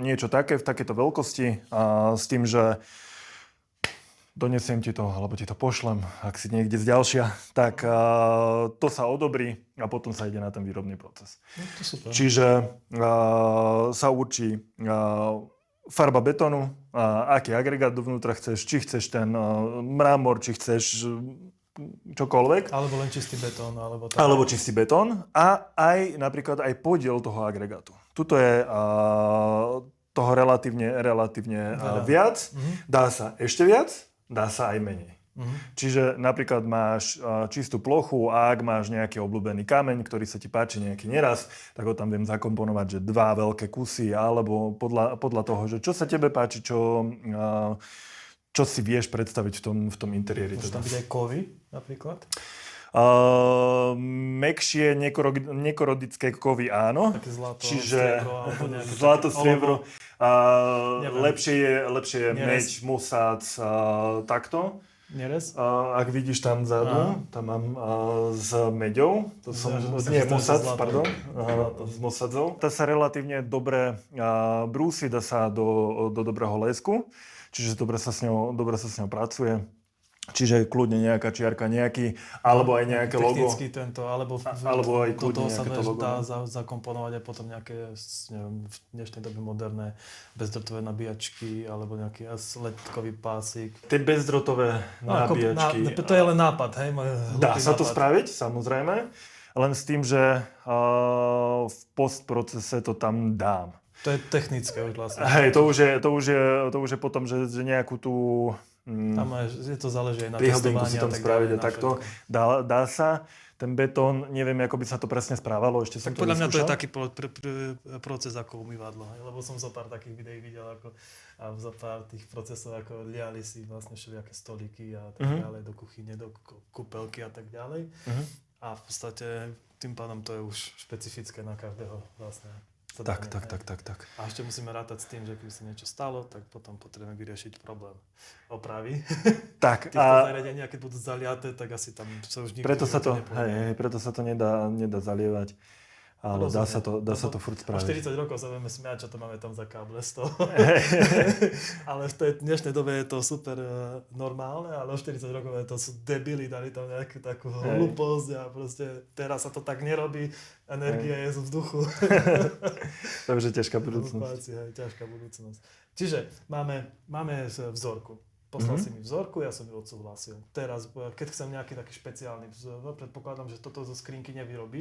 niečo také, v takéto veľkosti s tým, že donesiem ti to, alebo ti to pošlem, ak si niekde z ďalšia, tak to sa odobrí a potom sa ide na ten výrobný proces. No, to super. Čiže sa určí farba betónu, aký agregát dovnútra chceš, či chceš ten mramor, či chceš čokoľvek. Alebo len čistý betón. Alebo čistý betón a aj napríklad aj podiel toho agregátu. Tuto je toho relatívne viac. Dá sa ešte viac, dá sa aj menej. Čiže napríklad máš čistú plochu a ak máš nejaký obľúbený kameň, ktorý sa ti páči nejaký neraz, tak ho tam viem zakomponovať, že 2 veľké kusy, alebo podľa toho, že čo sa tebe páči, čo si vieš predstaviť v tom interiéri. Môže tam byť aj kovy napríklad? Mekšie nekorodické kovy áno. Také zlato, čiže striebro, alebo nejaké zlato, striebro. Lepšie je meď, musác, takto. Nerez? Ak vidíš tam vzadu, tam mám s meďou, to som, nie, musác, pardon, s musadzou. Tá sa relatívne dobre brúsi, dá sa do dobrého lesku, čiže dobre sa s ňou pracuje. Čiže kľudne nejaká čiarka, nejaký, alebo aj nejaké logo. Technicky tento, alebo aj do toho sa to logo. dá zakomponovať aj potom nejaké, neviem, v dnešnej dobe moderné bezdrotové nabíjačky, alebo nejaký ledkový pásik. Tie bezdrotové nabíjačky. To je len nápad, hej? Dá sa to spraviť, samozrejme, len s tým, že v postprocese to tam dám. To je technické už vlastne. Hej, to už je potom, že nejakú tú tam je to záleží aj na príhodinku testovaní si tam spraviť a takto. Dá sa. Ten betón, neviem, ako by sa to presne správalo, ešte som to podľa mňa to je neskúšal. taký proces ako umývadlo, lebo som zo pár takých videí videl, ako a za pár tých procesov, ako liali si vlastne všelijaké stolíky a tak ďalej do kuchyne, do kúpeľky a tak ďalej. A v podstate tým pádom to je už špecifické na každého vlastne. Tak. A ešte musíme rátať s tým, že keby sa niečo stalo, tak potom potrebujeme vyriešiť problém opravy. Tak. Týchto zariadenia, keď budú zaliaté, tak asi tam sa už nikdy preto sa to nedá zalievať. Ale dá sa to furt spraviť. O 40 rokov sa budeme smiať, čo to máme tam za káble z toho. Ale v tej dnešnej dobe je to super normálne, ale o 40 rokov to sú debili, dali tam nejakú takú hlúposť a proste teraz sa to tak nerobí, energia je zo vzduchu. Takže ťažká budúcnosť. Ťažká budúcnosť. Čiže máme vzorku. Poslal si mi vzorku, ja som ju odsúhlasil. Teraz, keď chcem nejaký taký špeciálny vzor, predpokladám, že toto zo skrinky nevyrobíš.